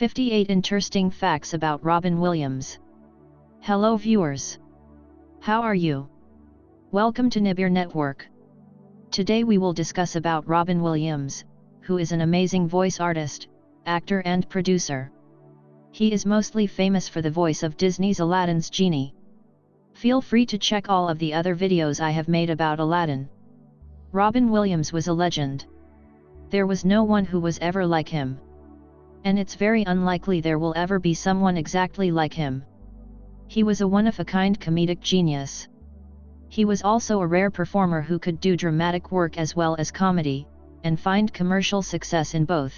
58 Interesting Facts about Robin Williams. Hello viewers. How are you? Welcome to Nibir Network. Today we will discuss about Robin Williams, who is an amazing voice artist, actor and producer. He is mostly famous for the voice of Disney's Aladdin's genie. Feel free to check all of the other videos I have made about Aladdin. Robin Williams was a legend. There was no one who was ever like him. And it's very unlikely there will ever be someone exactly like him. He was a one-of-a-kind comedic genius. He was also a rare performer who could do dramatic work as well as comedy, and find commercial success in both.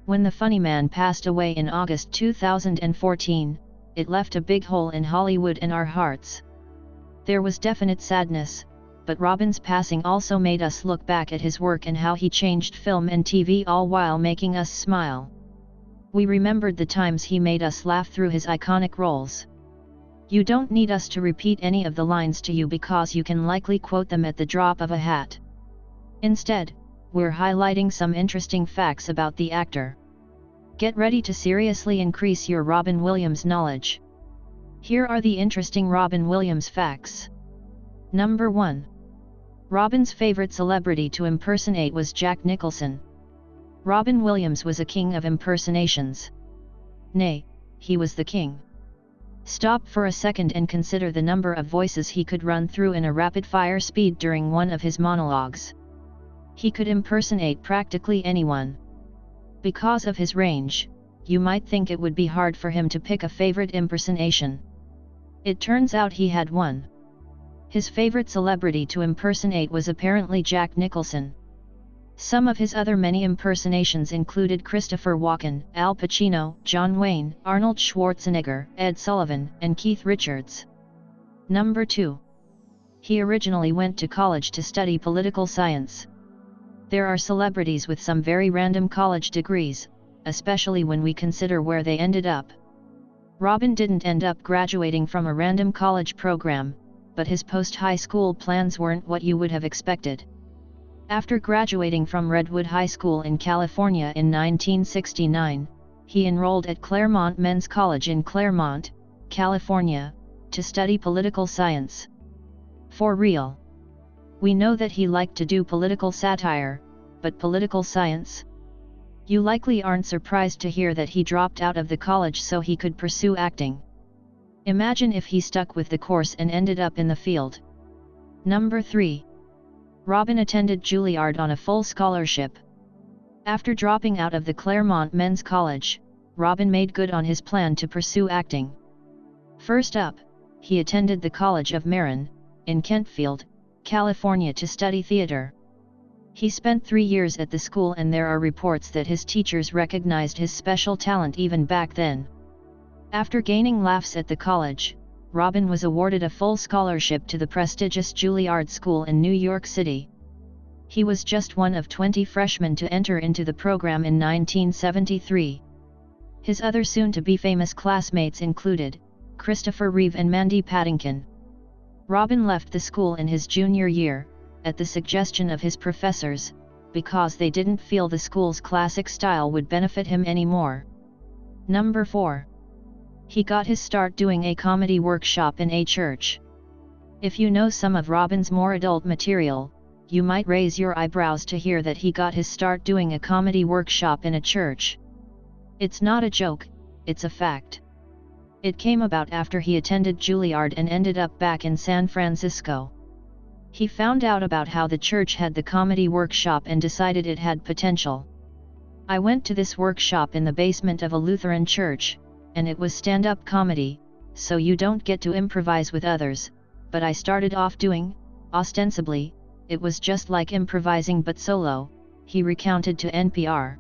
When the funny man passed away in August 2014, it left a big hole in Hollywood and our hearts. There was definite sadness, but Robin's passing also made us look back at his work and how he changed film and TV all while making us smile. We remembered the times he made us laugh through his iconic roles. You don't need us to repeat any of the lines to you because you can likely quote them at the drop of a hat. Instead, we're highlighting some interesting facts about the actor. Get ready to seriously increase your Robin Williams knowledge. Here are the interesting Robin Williams facts. Number 1. Robin's favorite celebrity to impersonate was Jack Nicholson. Robin Williams was a king of impersonations. Nay, he was the king. Stop for a second and consider the number of voices he could run through in a rapid-fire speed during one of his monologues. He could impersonate practically anyone. Because of his range, you might think it would be hard for him to pick a favorite impersonation. It turns out he had one. His favorite celebrity to impersonate was apparently Jack Nicholson. Some of his other many impersonations included Christopher Walken, Al Pacino, John Wayne, Arnold Schwarzenegger, Ed Sullivan, and Keith Richards. Number 2. He originally went to college to study political science. There are celebrities with some very random college degrees, especially when we consider where they ended up. Robin didn't end up graduating from a random college program, but his post-high school plans weren't what you would have expected. After graduating from Redwood High School in California in 1969, he enrolled at Claremont Men's College in Claremont, California, to study political science. For real. We know that he liked to do political satire, but political science? You likely aren't surprised to hear that he dropped out of the college so he could pursue acting. Imagine if he stuck with the course and ended up in the field. Number 3. Robin attended Juilliard on a full scholarship. After dropping out of the Claremont Men's College, Robin made good on his plan to pursue acting. First up, he attended the College of Marin, in Kentfield, California to study theater. He spent 3 years at the school and there are reports that his teachers recognized his special talent even back then. After gaining laughs at the college, Robin was awarded a full scholarship to the prestigious Juilliard School in New York City. He was just one of 20 freshmen to enter into the program in 1973. His other soon-to-be famous classmates included Christopher Reeve and Mandy Patinkin. Robin left the school in his junior year, at the suggestion of his professors, because they didn't feel the school's classic style would benefit him anymore. Number 4. He got his start doing a comedy workshop in a church. If you know some of Robin's more adult material, you might raise your eyebrows to hear that he got his start doing a comedy workshop in a church. It's not a joke, it's a fact. It came about after he attended Juilliard and ended up back in San Francisco. He found out about how the church had the comedy workshop and decided it had potential. I went to this workshop in the basement of a Lutheran church, and it was stand-up comedy, so you don't get to improvise with others, but I started off doing, ostensibly, it was just like improvising but solo, he recounted to NPR.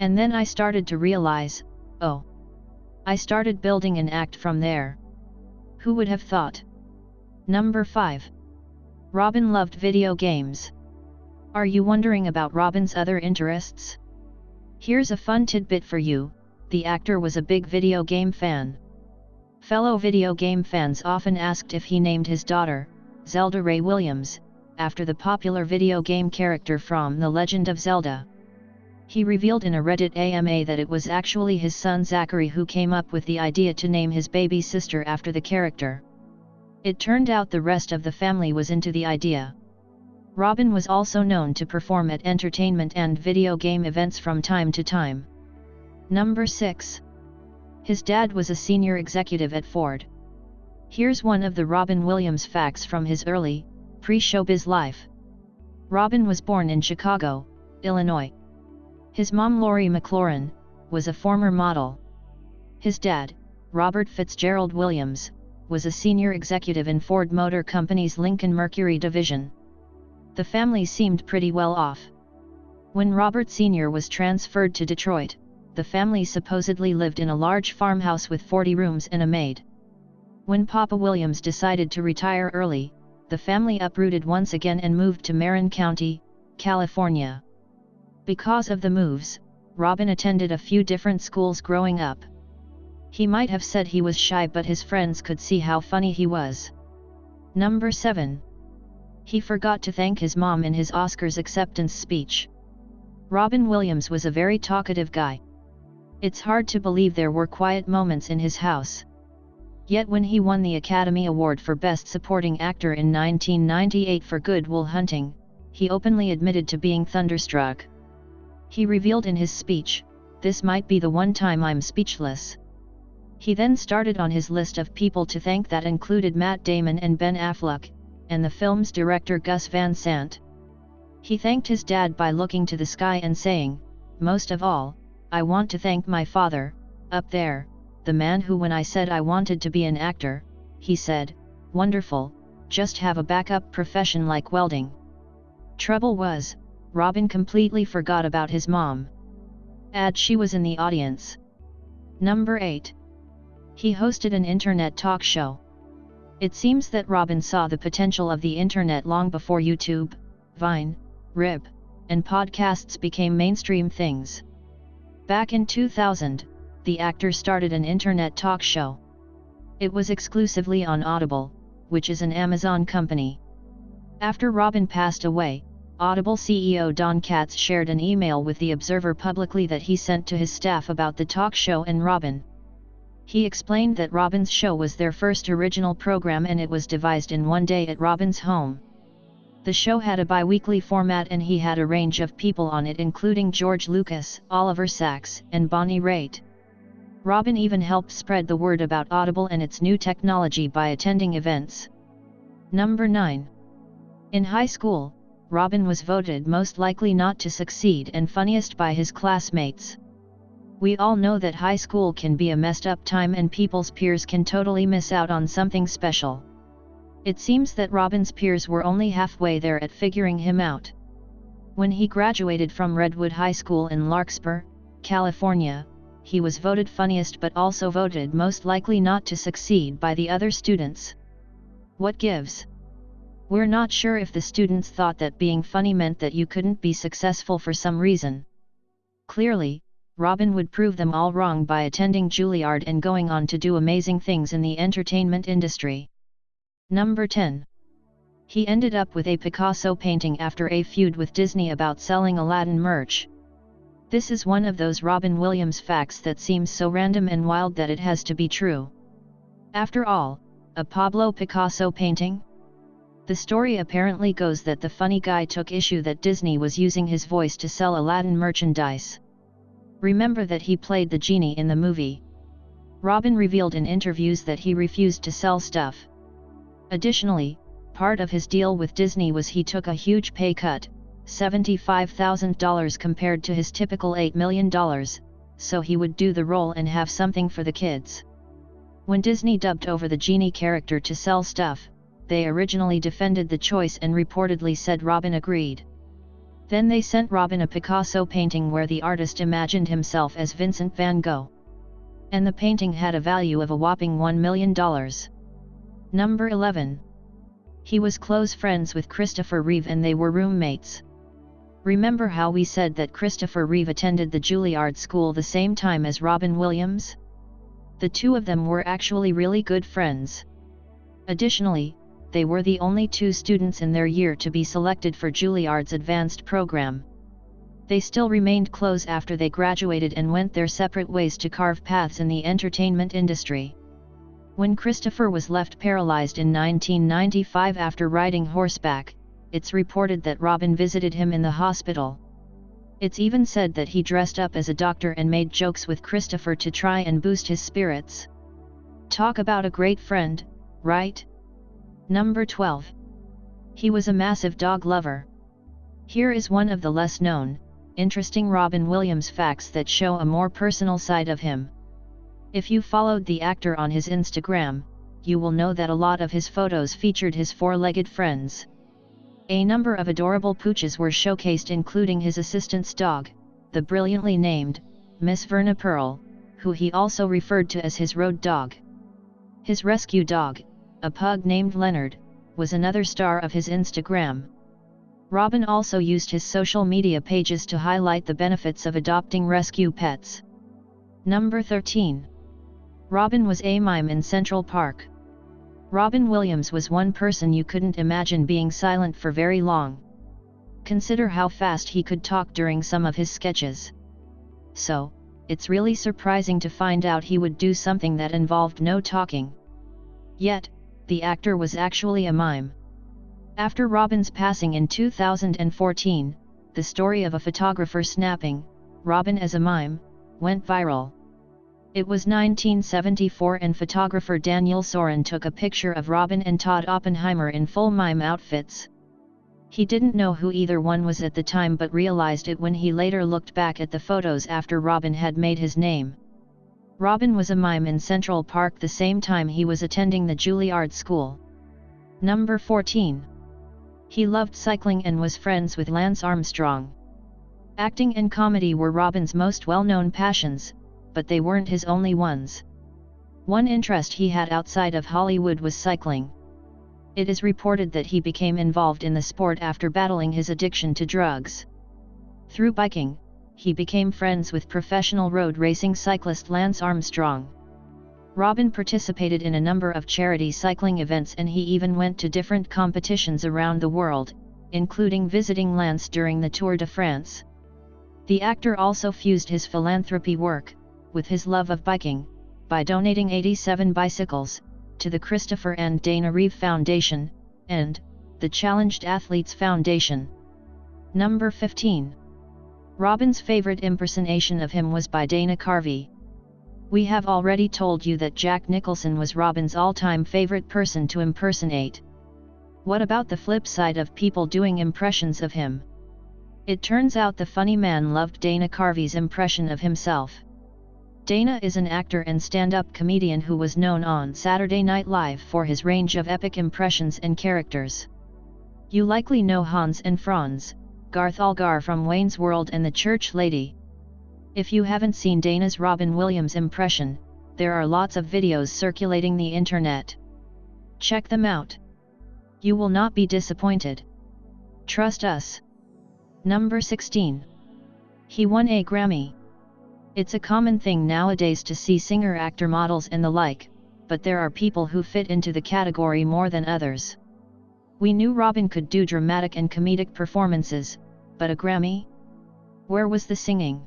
And then I started to realize, oh. I started building an act from there. Who would have thought? Number 5. Robin loved video games. Are you wondering about Robin's other interests? Here's a fun tidbit for you. The actor was a big video game fan. Fellow video game fans often asked if he named his daughter, Zelda Ray Williams, after the popular video game character from The Legend of Zelda. He revealed in a Reddit AMA that it was actually his son Zachary who came up with the idea to name his baby sister after the character. It turned out the rest of the family was into the idea. Robin was also known to perform at entertainment and video game events from time to time. Number 6. His dad was a senior executive at Ford. Here's one of the Robin Williams facts from his early, pre-showbiz life. Robin was born in Chicago, Illinois. His mom Lori McLaurin was a former model. His dad, Robert Fitzgerald Williams, was a senior executive in Ford Motor Company's Lincoln Mercury division. The family seemed pretty well off. When Robert Sr. was transferred to Detroit, the family supposedly lived in a large farmhouse with 40 rooms and a maid. When Papa Williams decided to retire early, the family uprooted once again and moved to Marin County, California. Because of the moves, Robin attended a few different schools growing up. He might have said he was shy, but his friends could see how funny he was. Number 7. He forgot to thank his mom in his Oscars acceptance speech. Robin Williams was a very talkative guy. It's hard to believe there were quiet moments in his house. Yet when he won the Academy Award for Best Supporting Actor in 1998 for Good Will Hunting, he openly admitted to being thunderstruck. He revealed in his speech, "This might be the one time I'm speechless." He then started on his list of people to thank that included Matt Damon and Ben Affleck, and the film's director Gus Van Sant. He thanked his dad by looking to the sky and saying, "Most of all, I want to thank my father, up there, the man who when I said I wanted to be an actor, he said, 'Wonderful, just have a backup profession like welding.'" Trouble was, Robin completely forgot about his mom. She was in the audience. Number 8. He hosted an internet talk show. It seems that Robin saw the potential of the internet long before YouTube, Vine, Rib, and podcasts became mainstream things. Back in 2000, the actor started an internet talk show. It was exclusively on Audible, which is an Amazon company. After Robin passed away, Audible CEO Don Katz shared an email with The Observer publicly that he sent to his staff about the talk show and Robin. He explained that Robin's show was their first original program and it was devised in one day at Robin's home. The show had a bi-weekly format and he had a range of people on it including George Lucas, Oliver Sacks, and Bonnie Raitt. Robin even helped spread the word about Audible and its new technology by attending events. Number 9. In high school, Robin was voted most likely not to succeed and funniest by his classmates. We all know that high school can be a messed up time and people's peers can totally miss out on something special. It seems that Robin's peers were only halfway there at figuring him out. When he graduated from Redwood High School in Larkspur, California, he was voted funniest but also voted most likely not to succeed by the other students. What gives? We're not sure if the students thought that being funny meant that you couldn't be successful for some reason. Clearly, Robin would prove them all wrong by attending Juilliard and going on to do amazing things in the entertainment industry. Number 10. He ended up with a Picasso painting after a feud with Disney about selling Aladdin merch. This is one of those Robin Williams facts that seems so random and wild that it has to be true. After all, a Pablo Picasso painting? The story apparently goes that the funny guy took issue that Disney was using his voice to sell Aladdin merchandise. Remember that he played the genie in the movie. Robin revealed in interviews that he refused to sell stuff. Additionally, part of his deal with Disney was he took a huge pay cut, $75,000 compared to his typical $8 million, so he would do the role and have something for the kids. When Disney dubbed over the genie character to sell stuff, they originally defended the choice and reportedly said Robin agreed. Then they sent Robin a Picasso painting where the artist imagined himself as Vincent van Gogh. And the painting had a value of a whopping $1 million. Number 11. He was close friends with Christopher Reeve and they were roommates. Remember how we said that Christopher Reeve attended the Juilliard school the same time as Robin Williams? The two of them were actually really good friends. Additionally, they were the only two students in their year to be selected for Juilliard's advanced program. They still remained close after they graduated and went their separate ways to carve paths in the entertainment industry. When Christopher was left paralyzed in 1995 after riding horseback, it's reported that Robin visited him in the hospital. It's even said that he dressed up as a doctor and made jokes with Christopher to try and boost his spirits. Talk about a great friend, right? Number 12. He was a massive dog lover. Here is one of the less known, interesting Robin Williams facts that show a more personal side of him. If you followed the actor on his Instagram, you will know that a lot of his photos featured his four-legged friends. A number of adorable pooches were showcased, including his assistant's dog, the brilliantly named Miss Verna Pearl, who he also referred to as his road dog. His rescue dog, a pug named Leonard, was another star of his Instagram. Robin also used his social media pages to highlight the benefits of adopting rescue pets. Number 13. Robin was a mime in Central Park. Robin Williams was one person you couldn't imagine being silent for very long. Consider how fast he could talk during some of his sketches. So, it's really surprising to find out he would do something that involved no talking. Yet, the actor was actually a mime. After Robin's passing in 2014, the story of a photographer snapping Robin as a mime went viral. It was 1974 and photographer Daniel Soren took a picture of Robin and Todd Oppenheimer in full mime outfits. He didn't know who either one was at the time but realized it when he later looked back at the photos after Robin had made his name. Robin was a mime in Central Park the same time he was attending the Juilliard School. Number 14. He loved cycling and was friends with Lance Armstrong. Acting and comedy were Robin's most well-known passions, but they weren't his only ones. One interest he had outside of Hollywood was cycling. It is reported that he became involved in the sport after battling his addiction to drugs. Through biking, he became friends with professional road racing cyclist Lance Armstrong. Robin participated in a number of charity cycling events and he even went to different competitions around the world, including visiting Lance during the Tour de France. The actor also fused his philanthropy work with his love of biking, by donating 87 bicycles to the Christopher and Dana Reeve Foundation, and the Challenged Athletes Foundation. Number 15. Robin's favorite impersonation of him was by Dana Carvey. We have already told you that Jack Nicholson was Robin's all-time favorite person to impersonate. What about the flip side of people doing impressions of him? It turns out the funny man loved Dana Carvey's impression of himself. Dana is an actor and stand-up comedian who was known on Saturday Night Live for his range of epic impressions and characters. You likely know Hans and Franz, Garth Algar from Wayne's World and the Church Lady. If you haven't seen Dana's Robin Williams impression, there are lots of videos circulating the internet. Check them out. You will not be disappointed. Trust us. Number 16. He won a Grammy. It's a common thing nowadays to see singer-actor models and the like, but there are people who fit into the category more than others. We knew Robin could do dramatic and comedic performances, but a Grammy? Where was the singing?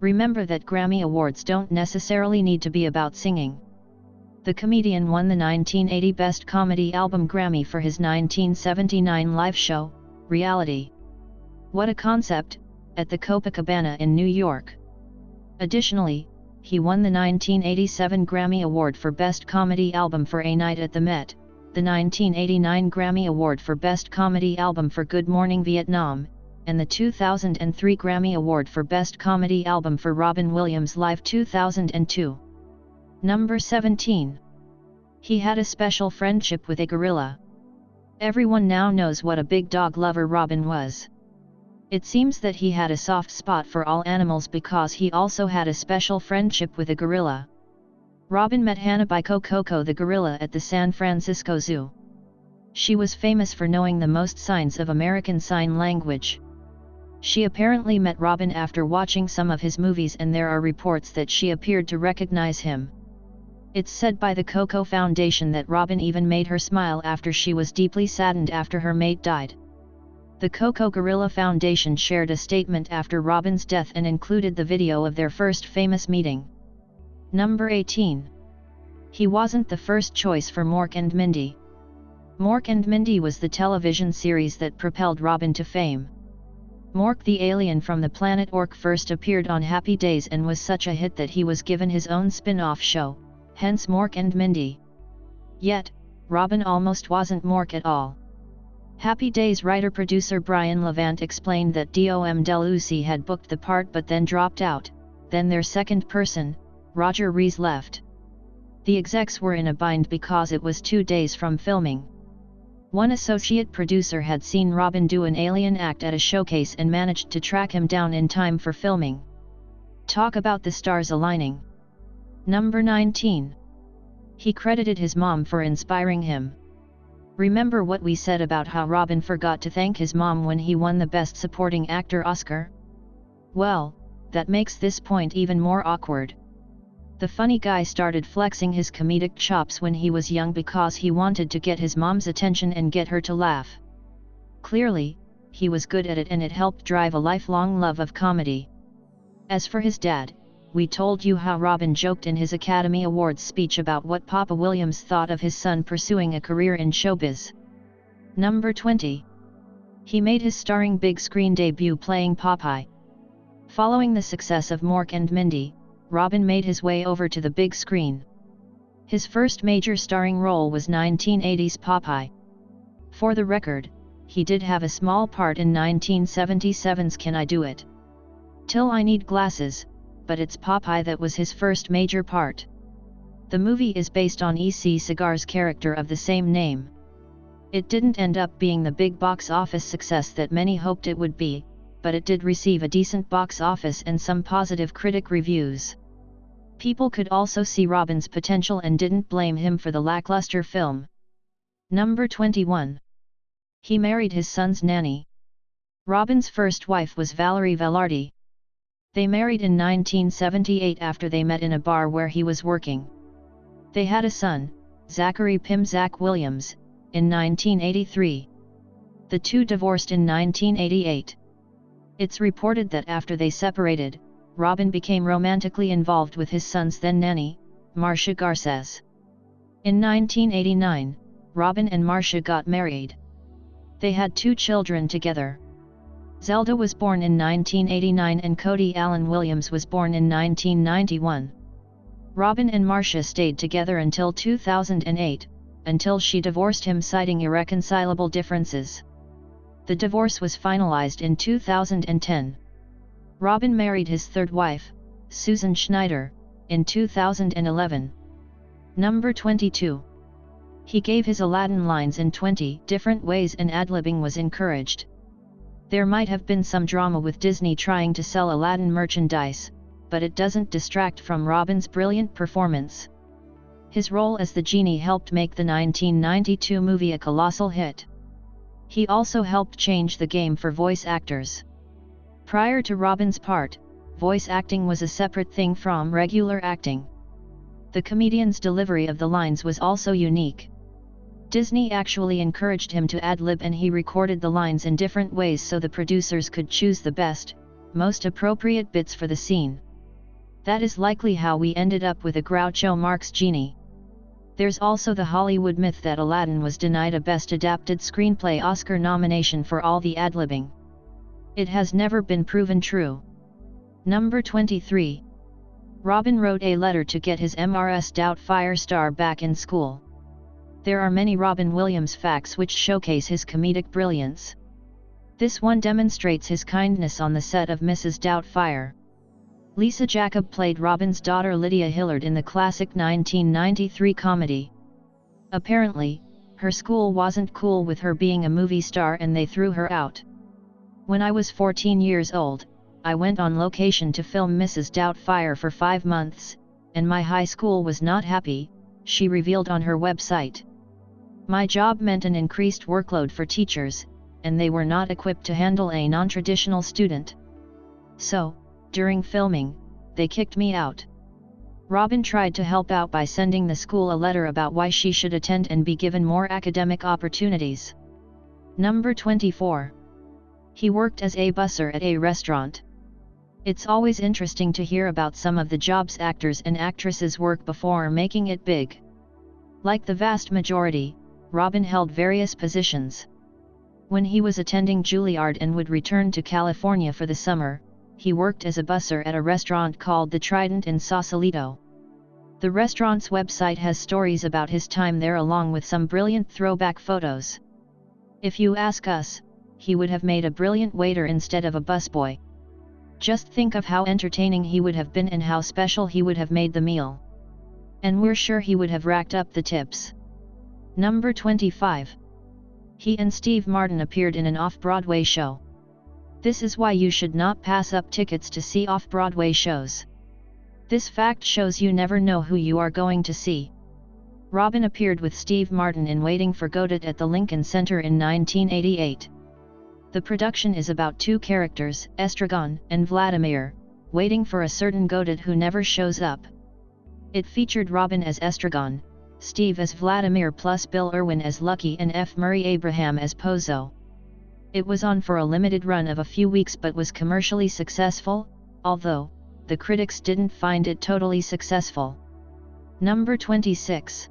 Remember that Grammy Awards don't necessarily need to be about singing. The comedian won the 1980 Best Comedy Album Grammy for his 1979 live show, Reality. What a concept, at the Copacabana in New York. Additionally, he won the 1987 Grammy Award for Best Comedy Album for A Night at the Met, the 1989 Grammy Award for Best Comedy Album for Good Morning Vietnam, and the 2003 Grammy Award for Best Comedy Album for Robin Williams Live 2002. Number 17. He had a special friendship with a gorilla. Everyone now knows what a big dog lover Robin was. It seems that he had a soft spot for all animals because he also had a special friendship with a gorilla. Robin met Hanabico Coco the gorilla at the San Francisco Zoo. She was famous for knowing the most signs of American Sign Language. She apparently met Robin after watching some of his movies and there are reports that she appeared to recognize him. It's said by the Coco Foundation that Robin even made her smile after she was deeply saddened after her mate died. The Coco Gorilla Foundation shared a statement after Robin's death and included the video of their first famous meeting. Number 18. He wasn't the first choice for Mork and Mindy. Mork and Mindy was the television series that propelled Robin to fame. Mork the alien from the planet Ork first appeared on Happy Days and was such a hit that he was given his own spin-off show, hence Mork and Mindy. Yet, Robin almost wasn't Mork at all. Happy Days writer-producer Brian Levant explained that Dom DeLuise had booked the part but then dropped out, then their second person, Roger Rees, left. The execs were in a bind because it was 2 days from filming. One associate producer had seen Robin do an alien act at a showcase and managed to track him down in time for filming. Talk about the stars aligning. Number 19. He credited his mom for inspiring him. Remember what we said about how Robin forgot to thank his mom when he won the Best Supporting Actor Oscar? Well, that makes this point even more awkward. The funny guy started flexing his comedic chops when he was young because he wanted to get his mom's attention and get her to laugh. Clearly, he was good at it and it helped drive a lifelong love of comedy. As for his dad, we told you how Robin joked in his Academy Awards speech about what Papa Williams thought of his son pursuing a career in showbiz. Number 20. He made his starring big screen debut playing Popeye. Following the success of Mork and Mindy, Robin made his way over to the big screen. His first major starring role was 1980's Popeye. For the record, he did have a small part in 1977's Can I Do It? Till I Need Glasses, but it's Popeye that was his first major part. The movie is based on E.C. Segar's character of the same name. It didn't end up being the big box office success that many hoped it would be, but it did receive a decent box office and some positive critic reviews. People could also see Robin's potential and didn't blame him for the lackluster film. Number 21. He married his son's nanny. Robin's first wife was Valerie Velarde. They married in 1978 after they met in a bar where he was working. They had a son, Zachary Pym Zach Williams, in 1983. The two divorced in 1988. It's reported that after they separated, Robin became romantically involved with his son's then nanny, Marcia Garces. In 1989, Robin and Marcia got married. They had 2 children together. Zelda was born in 1989 and Cody Allen Williams was born in 1991. Robin and Marcia stayed together until 2008, until she divorced him citing irreconcilable differences. The divorce was finalized in 2010. Robin married his third wife, Susan Schneider, in 2011. Number 22. He gave his Aladdin lines in 20 different ways and ad-libbing was encouraged. There might have been some drama with Disney trying to sell Aladdin merchandise, but it doesn't distract from Robin's brilliant performance. His role as the genie helped make the 1992 movie a colossal hit. He also helped change the game for voice actors. Prior to Robin's part, voice acting was a separate thing from regular acting. The comedian's delivery of the lines was also unique. Disney actually encouraged him to ad-lib and he recorded the lines in different ways so the producers could choose the best, most appropriate bits for the scene. That is likely how we ended up with a Groucho Marx genie. There's also the Hollywood myth that Aladdin was denied a Best Adapted Screenplay Oscar nomination for all the ad-libbing. It has never been proven true. Number 23. Robin wrote a letter to get his MRS Doubtfire star back in school. There are many Robin Williams facts which showcase his comedic brilliance. This one demonstrates his kindness on the set of Mrs. Doubtfire. Lisa Jacob played Robin's daughter Lydia Hillard in the classic 1993 comedy. Apparently, her school wasn't cool with her being a movie star and they threw her out. When I was 14 years old, I went on location to film Mrs. Doubtfire for 5 months, and my high school was not happy, she revealed on her website. My job meant an increased workload for teachers, and they were not equipped to handle a non-traditional student. So, during filming, they kicked me out. Robin tried to help out by sending the school a letter about why she should attend and be given more academic opportunities. Number 24. He worked as a busser at a restaurant. It's always interesting to hear about some of the jobs actors and actresses work before making it big. Like the vast majority, Robin held various positions. When he was attending Juilliard and would return to California for the summer, he worked as a busser at a restaurant called the Trident in Sausalito. The restaurant's website has stories about his time there along with some brilliant throwback photos. If you ask us, he would have made a brilliant waiter instead of a busboy. Just think of how entertaining he would have been and how special he would have made the meal. And we're sure he would have racked up the tips. Number 25. He and Steve Martin appeared in an off-Broadway show. This is why you should not pass up tickets to see off-Broadway shows. This fact shows you never know who you are going to see. Robin appeared with Steve Martin in Waiting for Godot at the Lincoln Center in 1988. The production is about two characters, Estragon and Vladimir, waiting for a certain Godot who never shows up. It featured Robin as Estragon, Steve as Vladimir plus Bill Irwin as Lucky and F. Murray Abraham as Pozo. It was on for a limited run of a few weeks but was commercially successful, although the critics didn't find it totally successful. Number 26.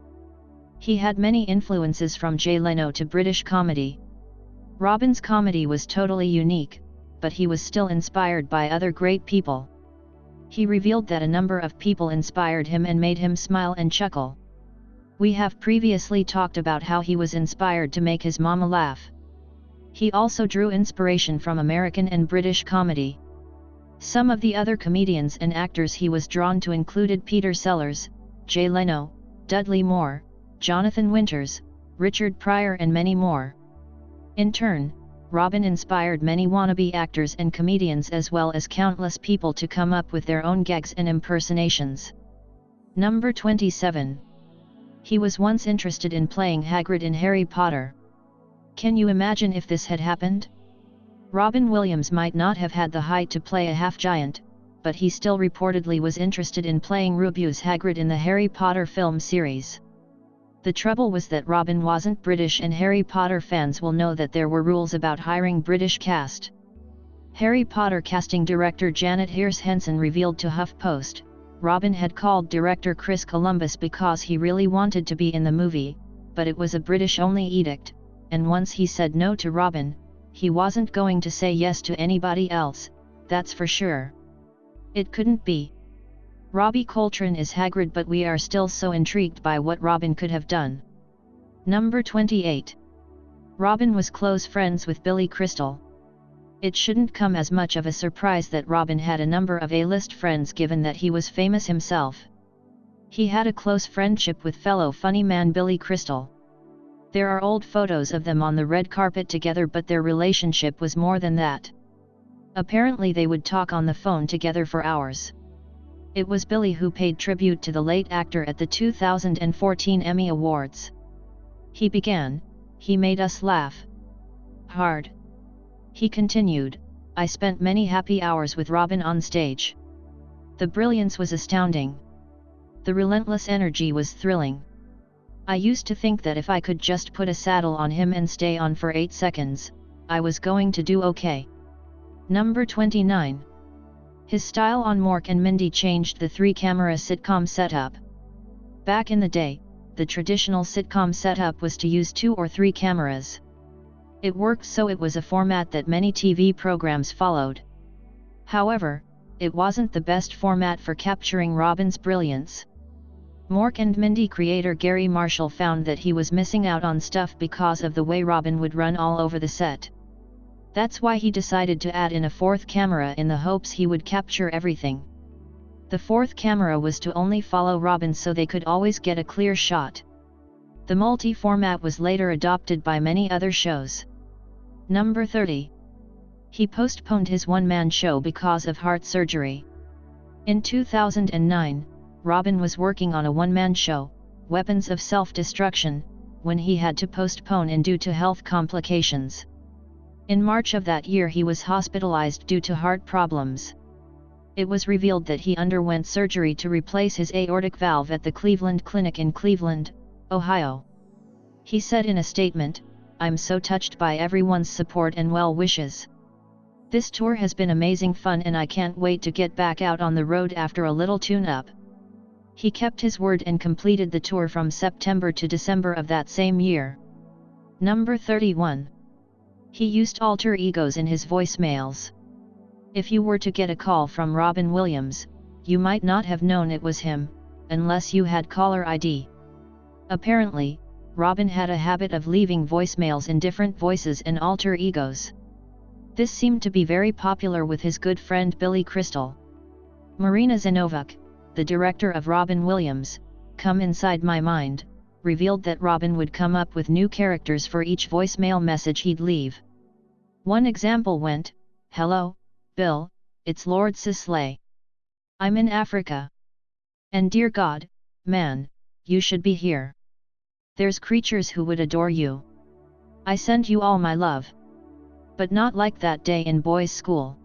He had many influences from Jay Leno to British comedy. Robin's comedy was totally unique, but he was still inspired by other great people. He revealed that a number of people inspired him and made him smile and chuckle. We have previously talked about how he was inspired to make his mama laugh. He also drew inspiration from American and British comedy. Some of the other comedians and actors he was drawn to included Peter Sellers, Jay Leno, Dudley Moore, Jonathan Winters, Richard Pryor and many more. In turn, Robin inspired many wannabe actors and comedians as well as countless people to come up with their own gags and impersonations. Number 27. He was once interested in playing Hagrid in Harry Potter. Can you imagine if this had happened? Robin Williams might not have had the height to play a half-giant, but he still reportedly was interested in playing Rubeus Hagrid in the Harry Potter film series. The trouble was that Robin wasn't British and Harry Potter fans will know that there were rules about hiring British cast. Harry Potter casting director Janet Hears Henson revealed to HuffPost, Robin had called director Chris Columbus because he really wanted to be in the movie, but it was a British-only edict, and once he said no to Robin, he wasn't going to say yes to anybody else, that's for sure. It couldn't be. Robbie Coltrane is Hagrid but we are still so intrigued by what Robin could have done. Number 28. Robin was close friends with Billy Crystal. It shouldn't come as much of a surprise that Robin had a number of A-list friends given that he was famous himself. He had a close friendship with fellow funny man Billy Crystal. There are old photos of them on the red carpet together but their relationship was more than that. Apparently they would talk on the phone together for hours. It was Billy who paid tribute to the late actor at the 2014 Emmy Awards. He began, "He made us laugh hard." He continued, "I spent many happy hours with Robin on stage. The brilliance was astounding. The relentless energy was thrilling. I used to think that if I could just put a saddle on him and stay on for 8 seconds, I was going to do okay." Number 29. His style on Mork and Mindy changed the 3-camera sitcom setup. Back in the day, the traditional sitcom setup was to use 2 or 3 cameras. It worked so it was a format that many TV programs followed. However, it wasn't the best format for capturing Robin's brilliance. Mork and Mindy creator Gary Marshall found that he was missing out on stuff because of the way Robin would run all over the set. That's why he decided to add in a 4th camera in the hopes he would capture everything. The 4th camera was to only follow Robin so they could always get a clear shot. The multi-format was later adopted by many other shows. Number 30. He postponed his one-man show because of heart surgery. In 2009, Robin was working on a one-man show, Weapons of Self-Destruction, when he had to postpone it due to health complications. In March of that year he was hospitalized due to heart problems. It was revealed that he underwent surgery to replace his aortic valve at the Cleveland Clinic in Cleveland, Ohio. He said in a statement, "I'm so touched by everyone's support and well wishes. This tour has been amazing fun and I can't wait to get back out on the road after a little tune-up. He kept his word and completed the tour from September to December of that same year. Number 31. He used alter egos in his voicemails. If you were to get a call from Robin Williams, you might not have known it was him, unless you had caller ID. Apparently, Robin had a habit of leaving voicemails in different voices and alter egos. This seemed to be very popular with his good friend Billy Crystal. Marina Zenovac, the director of Robin Williams' Come Inside My Mind, revealed that Robin would come up with new characters for each voicemail message he'd leave. One example went, "Hello, Bill, it's Lord Sisley. I'm in Africa. And dear God, man, you should be here. There's creatures who would adore you. I send you all my love. But not like that day in boys' school.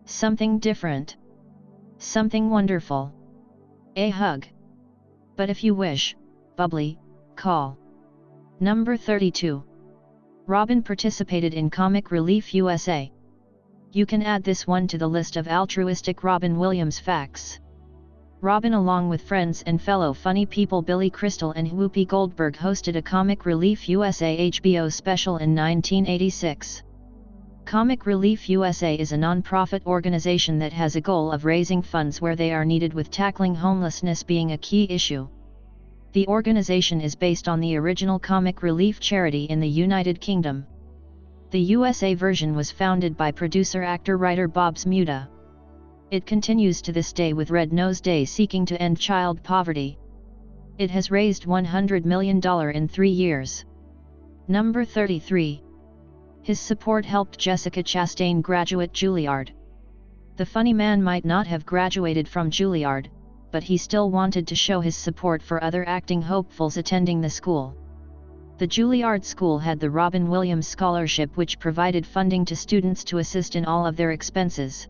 Something different. Something wonderful. A hug. But if you wish, bubbly, call." Number 32. Robin participated in Comic Relief USA. You can add this one to the list of altruistic Robin Williams facts. Robin, along with friends and fellow funny people Billy Crystal and Whoopi Goldberg, hosted a Comic Relief USA HBO special in 1986. Comic Relief USA is a non-profit organization that has a goal of raising funds where they are needed, with tackling homelessness being a key issue. The organization is based on the original Comic Relief charity in the United Kingdom. The USA version was founded by producer-actor-writer Bob Zmuda. It continues to this day, with Red Nose Day seeking to end child poverty. It has raised $100 million in 3 years. Number 33. His support helped Jessica Chastain graduate Juilliard. The funny man might not have graduated from Juilliard, but he still wanted to show his support for other acting hopefuls attending the school. The Juilliard School had the Robin Williams Scholarship, which provided funding to students to assist in all of their expenses.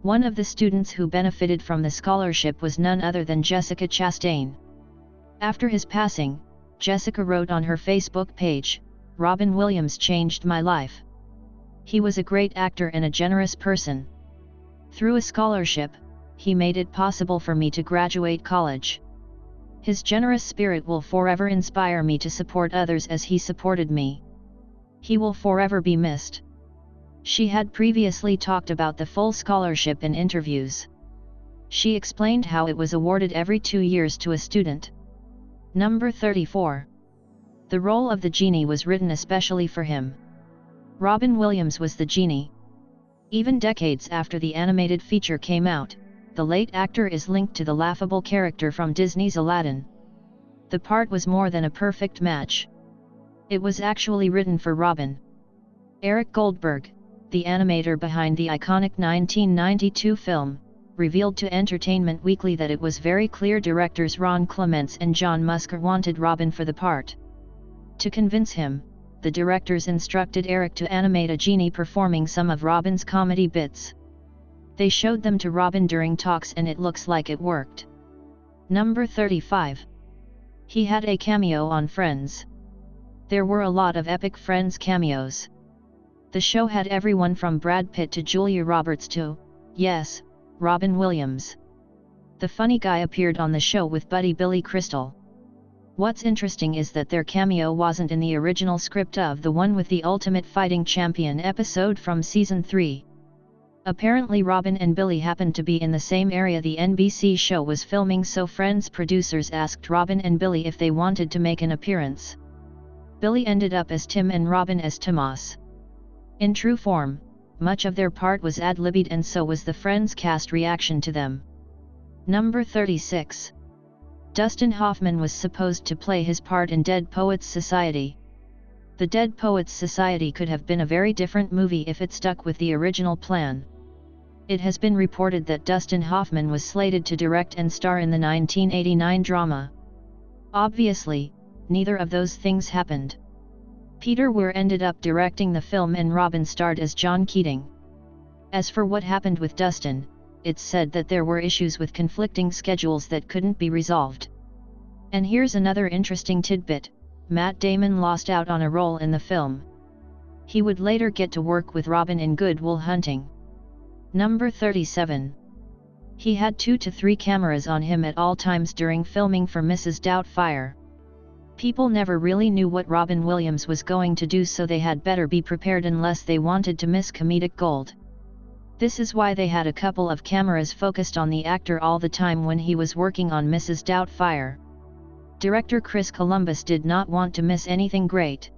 One of the students who benefited from the scholarship was none other than Jessica Chastain. After his passing, Jessica wrote on her Facebook page, "Robin Williams changed my life. He was a great actor and a generous person. Through a scholarship, he made it possible for me to graduate college. His generous spirit will forever inspire me to support others as he supported me. He will forever be missed." She had previously talked about the full scholarship in interviews. She explained how it was awarded every 2 years to a student. Number 34. The role of the genie was written especially for him. Robin Williams was the genie. Even decades after the animated feature came out, the late actor is linked to the laughable character from Disney's Aladdin. The part was more than a perfect match. It was actually written for Robin. Eric Goldberg, the animator behind the iconic 1992 film, revealed to Entertainment Weekly that it was very clear directors Ron Clements and John Musker wanted Robin for the part. To convince him, the directors instructed Eric to animate a genie performing some of Robin's comedy bits. They showed them to Robin during talks and it looks like it worked. Number 35. He had a cameo on Friends. There were a lot of epic Friends cameos. The show had everyone from Brad Pitt to Julia Roberts to, yes, Robin Williams. The funny guy appeared on the show with buddy Billy Crystal. What's interesting is that their cameo wasn't in the original script of The One with the Ultimate Fighting Champion episode from Season 3. Apparently Robin and Billy happened to be in the same area the NBC show was filming, so Friends producers asked Robin and Billy if they wanted to make an appearance. Billy ended up as Tim and Robin as Tomas. In true form, much of their part was ad-libbed and so was the Friends cast reaction to them. Number 36. Dustin Hoffman was supposed to play his part in Dead Poets Society. The Dead Poets Society could have been a very different movie if it stuck with the original plan. It has been reported that Dustin Hoffman was slated to direct and star in the 1989 drama. Obviously, neither of those things happened. Peter Weir ended up directing the film and Robin starred as John Keating. As for what happened with Dustin, it's said that there were issues with conflicting schedules that couldn't be resolved. And here's another interesting tidbit: Matt Damon lost out on a role in the film. He would later get to work with Robin in Good Will Hunting. Number 37. He had 2 to 3 cameras on him at all times during filming for Mrs. Doubtfire. People never really knew what Robin Williams was going to do, so they had better be prepared unless they wanted to miss comedic gold. This is why they had a couple of cameras focused on the actor all the time when he was working on Mrs. Doubtfire. Director Chris Columbus did not want to miss anything great.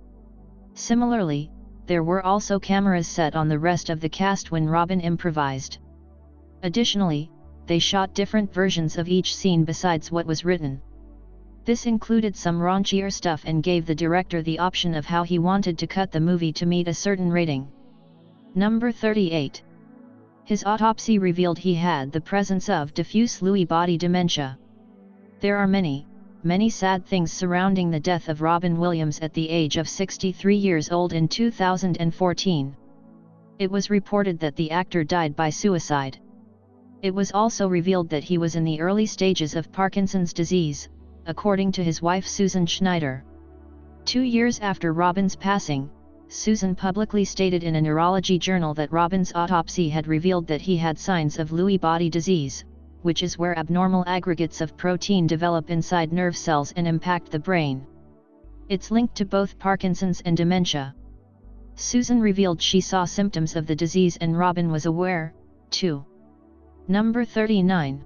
Similarly, there were also cameras set on the rest of the cast when Robin improvised. Additionally, they shot different versions of each scene besides what was written. This included some raunchier stuff and gave the director the option of how he wanted to cut the movie to meet a certain rating. Number 38. His autopsy revealed he had the presence of diffuse Lewy body dementia. There are many sad things surrounding the death of Robin Williams at the age of 63 years old in 2014. It was reported that the actor died by suicide. It was also revealed that he was in the early stages of Parkinson's disease, according to his wife Susan Schneider. 2 years after Robin's passing, Susan publicly stated in a neurology journal that Robin's autopsy had revealed that he had signs of Lewy body disease, which is where abnormal aggregates of protein develop inside nerve cells and impact the brain. It's linked to both Parkinson's and dementia. Susan revealed she saw symptoms of the disease and Robin was aware, too. Number 39.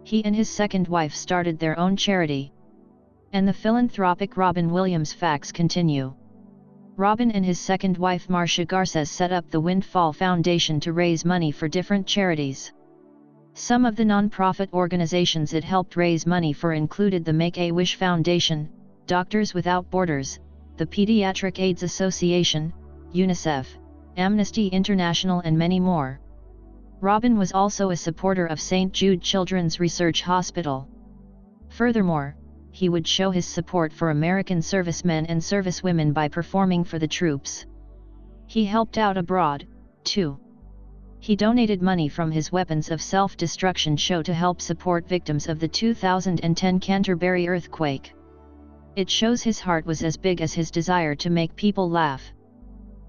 He and his second wife started their own charity. And the philanthropic Robin Williams facts continue. Robin and his second wife Marcia Garces set up the Windfall Foundation to raise money for different charities. Some of the non-profit organizations it helped raise money for included the Make-A-Wish Foundation, Doctors Without Borders, the Pediatric AIDS Association, UNICEF, Amnesty International and many more. Robin was also a supporter of St. Jude Children's Research Hospital. Furthermore, he would show his support for American servicemen and servicewomen by performing for the troops. He helped out abroad, too. He donated money from his Weapons of Self-Destruction show to help support victims of the 2010 Canterbury earthquake. It shows his heart was as big as his desire to make people laugh.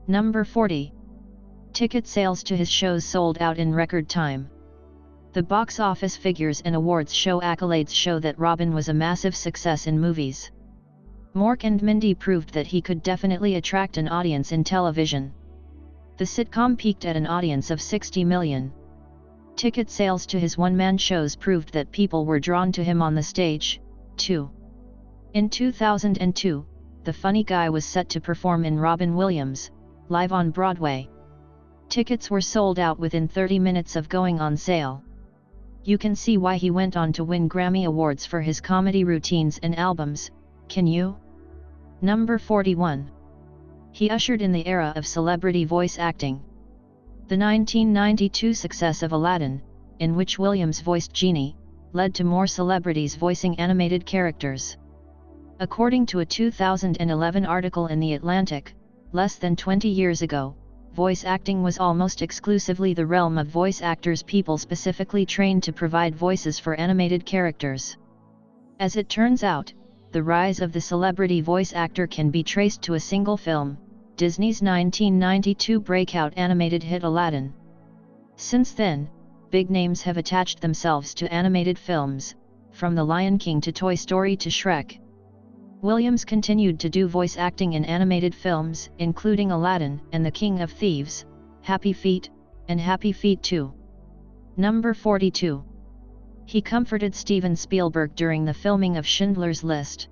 Number 40. Ticket sales to his shows sold out in record time. The box office figures and awards show accolades show that Robin was a massive success in movies. Mork and Mindy proved that he could definitely attract an audience in television. The sitcom peaked at an audience of 60 million. Ticket sales to his one-man shows proved that people were drawn to him on the stage, too. In 2002, the funny guy was set to perform in Robin Williams, live on Broadway. Tickets were sold out within 30 minutes of going on sale. You can see why he went on to win Grammy Awards for his comedy routines and albums, can you? Number 41. He ushered in the era of celebrity voice acting. The 1992 success of Aladdin, in which Williams voiced Genie, led to more celebrities voicing animated characters. According to a 2011 article in The Atlantic, less than 20 years ago, voice acting was almost exclusively the realm of voice actors, people specifically trained to provide voices for animated characters. As it turns out, the rise of the celebrity voice actor can be traced to a single film, Disney's 1992 breakout animated hit Aladdin. Since then, big names have attached themselves to animated films, from The Lion King to Toy Story to Shrek. Williams continued to do voice acting in animated films, including Aladdin and The King of Thieves, Happy Feet, and Happy Feet 2. Number 42. He comforted Steven Spielberg during the filming of Schindler's List.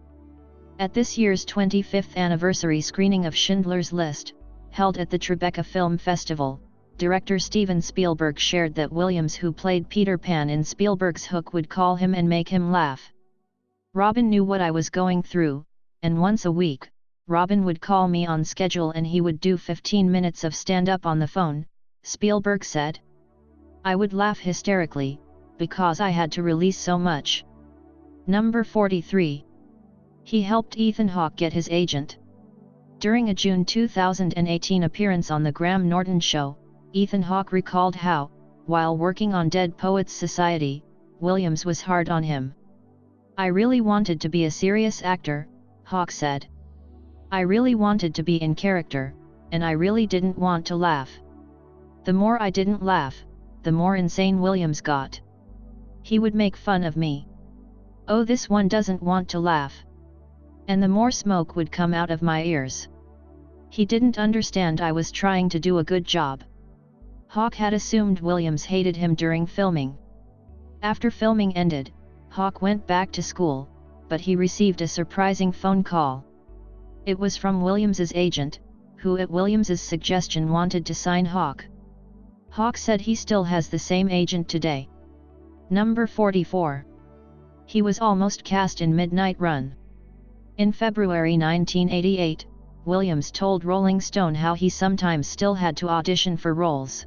At this year's 25th anniversary screening of Schindler's List, held at the Tribeca Film Festival, director Steven Spielberg shared that Williams, who played Peter Pan in Spielberg's Hook, would call him and make him laugh. Robin knew what I was going through, and once a week, Robin would call me on schedule and he would do 15 minutes of stand-up on the phone, Spielberg said. I would laugh hysterically, because I had to release so much. Number 43. He helped Ethan Hawke get his agent. During a June 2018 appearance on The Graham Norton Show, Ethan Hawke recalled how, while working on Dead Poets Society, Williams was hard on him. I really wanted to be a serious actor, Hawke said. I really wanted to be in character, and I really didn't want to laugh. The more I didn't laugh, the more insane Williams got. He would make fun of me. Oh, this one doesn't want to laugh. And the more smoke would come out of my ears. He didn't understand I was trying to do a good job. Hawke had assumed Williams hated him during filming. After filming ended, Hawke went back to school, but he received a surprising phone call. It was from Williams's agent, who at Williams's suggestion wanted to sign Hawke. Hawke said he still has the same agent today. Number 44. He was almost cast in Midnight Run. In February 1988, Williams told Rolling Stone how he sometimes still had to audition for roles.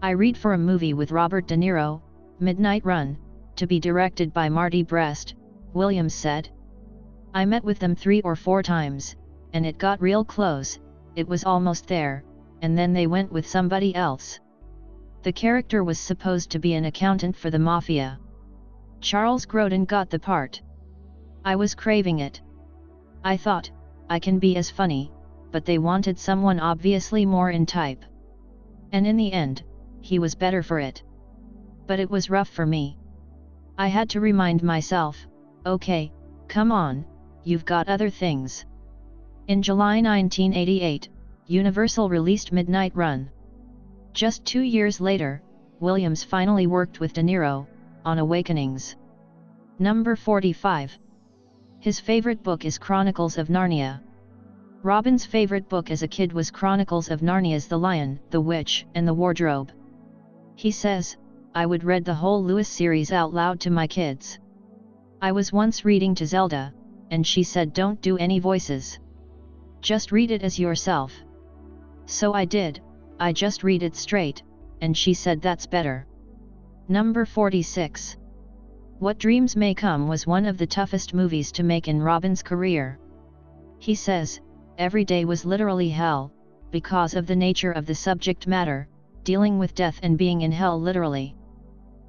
I read for a movie with Robert De Niro, Midnight Run, to be directed by Marty Brest, Williams said. I met with them 3 or 4 times, and it got real close, it was almost there, and then they went with somebody else. The character was supposed to be an accountant for the mafia. Charles Grodin got the part. I was craving it. I thought, I can be as funny, but they wanted someone obviously more in type. And in the end, he was better for it. But it was rough for me. I had to remind myself, okay, come on, you've got other things. In July 1988, Universal released Midnight Run. Just 2 years later, Williams finally worked with De Niro, on Awakenings. Number 45. His favorite book is Chronicles of Narnia. Robin's favorite book as a kid was Chronicles of Narnia's The Lion, the Witch, and the Wardrobe. He says, I would read the whole Lewis series out loud to my kids. I was once reading to Zelda, and she said don't do any voices. Just read it as yourself. So I did, I just read it straight, and she said that's better. Number 46. What Dreams May Come was one of the toughest movies to make in Robin's career. He says, every day was literally hell, because of the nature of the subject matter, dealing with death and being in hell literally.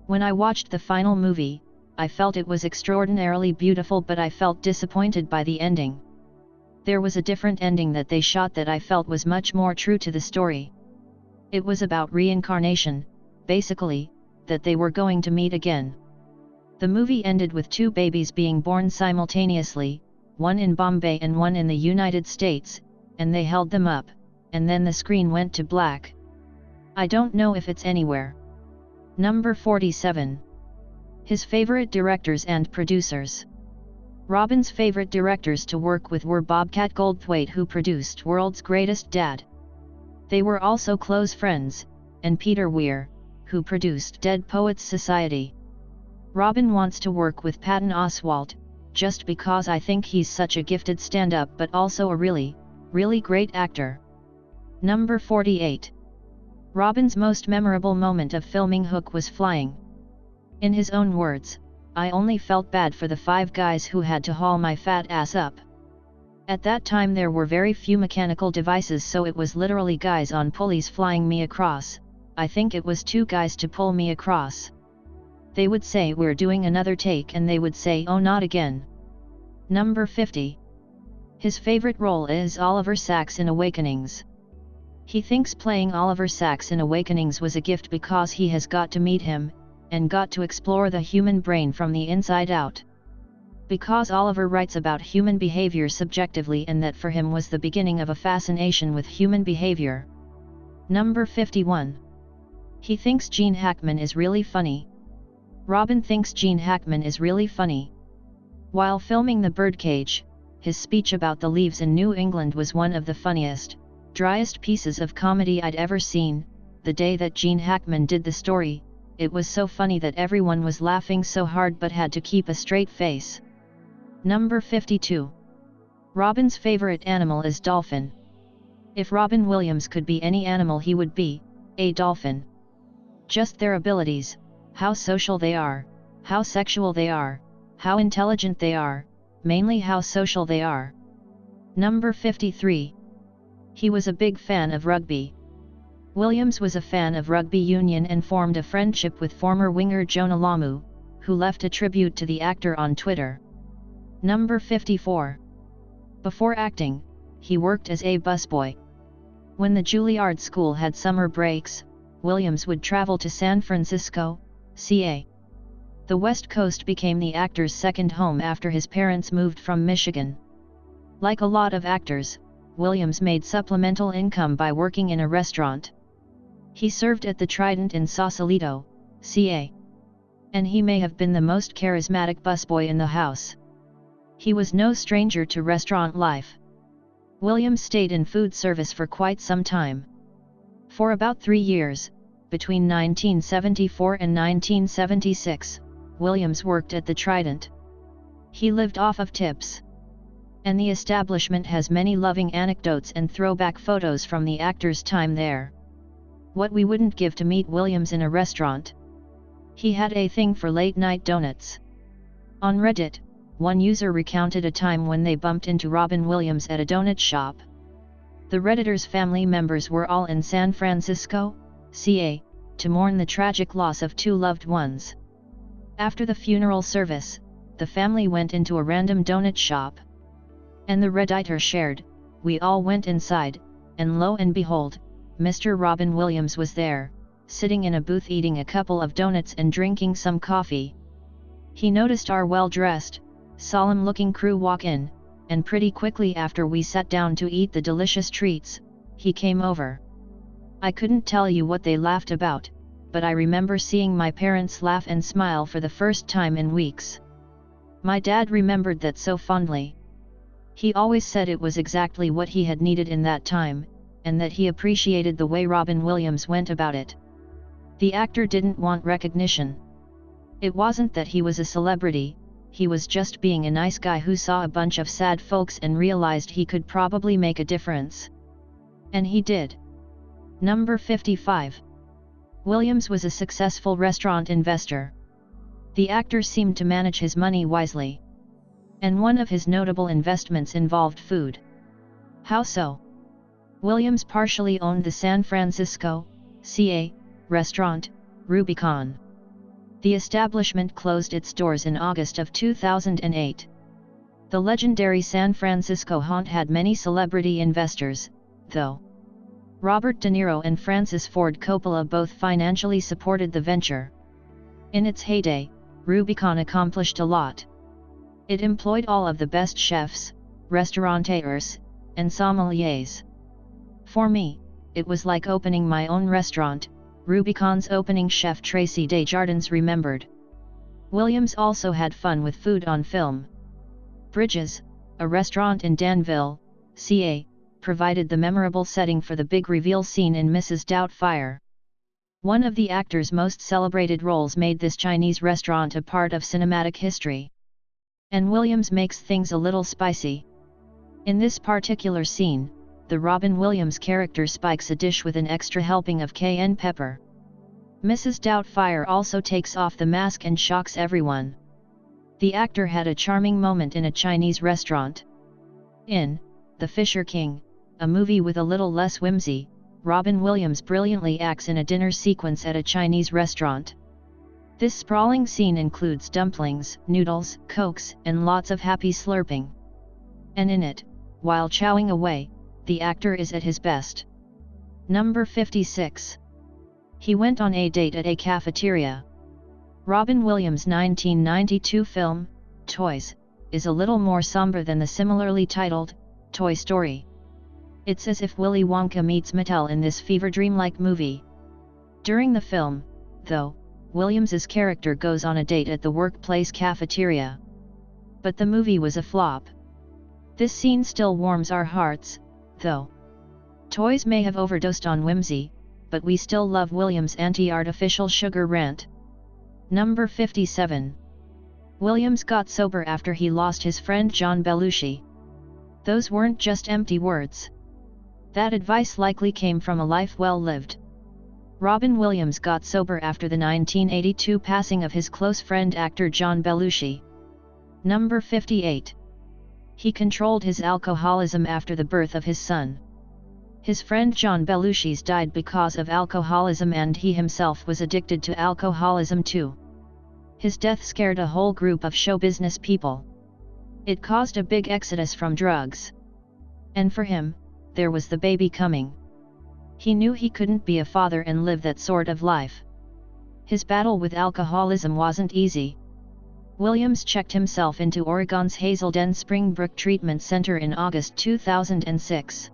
When I watched the final movie, I felt it was extraordinarily beautiful, but I felt disappointed by the ending. There was a different ending that they shot that I felt was much more true to the story. It was about reincarnation, basically, that they were going to meet again. The movie ended with 2 babies being born simultaneously, one in Bombay and one in the United States, and they held them up, and then the screen went to black. I don't know if it's anywhere. Number 47. His favorite directors and producers. Robin's favorite directors to work with were Bobcat Goldthwait, who produced World's Greatest Dad. They were also close friends, and Peter Weir, who produced Dead Poets Society. Robin wants to work with Patton Oswalt, just because I think he's such a gifted stand-up but also a really, really great actor. Number 48. Robin's most memorable moment of filming Hook was flying. In his own words, I only felt bad for the 5 guys who had to haul my fat ass up. At that time there were very few mechanical devices, so it was literally guys on pulleys flying me across. I think it was 2 guys to pull me across. They would say we're doing another take and they would say oh not again. Number 50. His favorite role is Oliver Sacks in Awakenings. He thinks playing Oliver Sacks in Awakenings was a gift because he has got to meet him, and got to explore the human brain from the inside out. Because Oliver writes about human behavior subjectively, and that for him was the beginning of a fascination with human behavior. Number 51. He thinks Gene Hackman is really funny. Robin thinks Gene Hackman is really funny. While filming The Birdcage, his speech about the leaves in New England was one of the funniest, driest pieces of comedy I'd ever seen. The day that Gene Hackman did the story, it was so funny that everyone was laughing so hard but had to keep a straight face. Number 52. Robin's favorite animal is dolphin. If Robin Williams could be any animal, he would be a dolphin. Just their abilities, how social they are, how sexual they are, how intelligent they are, mainly how social they are. Number 53. He was a big fan of rugby. Williams was a fan of rugby union and formed a friendship with former winger Jonah Lamu, who left a tribute to the actor on Twitter. Number 54. Before acting, he worked as a busboy. When the Juilliard school had summer breaks, Williams would travel to San Francisco, CA. The West Coast became the actor's second home after his parents moved from Michigan. Like a lot of actors, Williams made supplemental income by working in a restaurant. He served at the Trident in Sausalito, CA. And he may have been the most charismatic busboy in the house. He was no stranger to restaurant life. Williams stayed in food service for quite some time. For about 3 years, between 1974 and 1976, Williams worked at the Trident. He lived off of tips. And the establishment has many loving anecdotes and throwback photos from the actor's time there. What we wouldn't give to meet Williams in a restaurant. He had a thing for late-night donuts. On Reddit, one user recounted a time when they bumped into Robin Williams at a donut shop. The Redditor's family members were all in San Francisco, CA, to mourn the tragic loss of 2 loved ones. After the funeral service, the family went into a random donut shop. And the Redditor shared, "We all went inside, and lo and behold, Mr. Robin Williams was there, sitting in a booth eating a couple of donuts and drinking some coffee. He noticed our well-dressed, solemn-looking crew walk in, and pretty quickly after we sat down to eat the delicious treats, he came over. I couldn't tell you what they laughed about, but I remember seeing my parents laugh and smile for the first time in weeks. My dad remembered that so fondly. He always said it was exactly what he had needed in that time, and that he appreciated the way Robin Williams went about it. The actor didn't want recognition. It wasn't that he was a celebrity, he was just being a nice guy who saw a bunch of sad folks and realized he could probably make a difference. And he did. Number 55. Williams was a successful restaurant investor. The actor seemed to manage his money wisely. And one of his notable investments involved food. How so? Williams partially owned the San Francisco, CA, restaurant, Rubicon. The establishment closed its doors in August of 2008. The legendary San Francisco haunt had many celebrity investors, though. Robert De Niro and Francis Ford Coppola both financially supported the venture. In its heyday, Rubicon accomplished a lot. It employed all of the best chefs, restaurateurs, and sommeliers. For me, it was like opening my own restaurant, Rubicon's opening chef Tracy Desjardins remembered. Williams also had fun with food on film. Bridges, a restaurant in Danville, CA, provided the memorable setting for the big reveal scene in Mrs. Doubtfire. One of the actor's most celebrated roles made this Chinese restaurant a part of cinematic history. And Williams makes things a little spicy. In this particular scene, the Robin Williams character spikes a dish with an extra helping of cayenne pepper. Mrs. Doubtfire also takes off the mask and shocks everyone. The actor had a charming moment in a Chinese restaurant. In The Fisher King, a movie with a little less whimsy, Robin Williams brilliantly acts in a dinner sequence at a Chinese restaurant. This sprawling scene includes dumplings, noodles, cokes, and lots of happy slurping. And in it, while chowing away, the actor is at his best. Number 56. He went on a date at a cafeteria. Robin Williams' 1992 film, Toys, is a little more somber than the similarly titled, Toy Story. It's as if Willy Wonka meets Mattel in this fever dream-like movie. During the film, though, Williams's character goes on a date at the workplace cafeteria. But the movie was a flop. This scene still warms our hearts, though. Toys may have overdosed on whimsy, but we still love Williams' anti-artificial sugar rant. Number 57. Williams got sober after he lost his friend John Belushi. Those weren't just empty words. That advice likely came from a life well lived. Robin Williams got sober after the 1982 passing of his close friend actor John Belushi. Number 58. He controlled his alcoholism after the birth of his son. His friend John Belushi's died because of alcoholism and he himself was addicted to alcoholism too. His death scared a whole group of show business people. It caused a big exodus from drugs. And for him, there was the baby coming. He knew he couldn't be a father and live that sort of life. His battle with alcoholism wasn't easy. Williams checked himself into Oregon's Hazelden Springbrook Treatment Center in August 2006.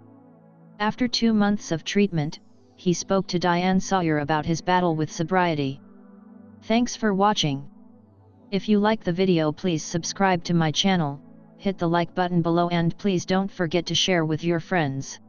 After 2 months of treatment, he spoke to Diane Sawyer about his battle with sobriety. Thanks for watching. If you like the video, please subscribe to my channel, hit the like button below, and please don't forget to share with your friends.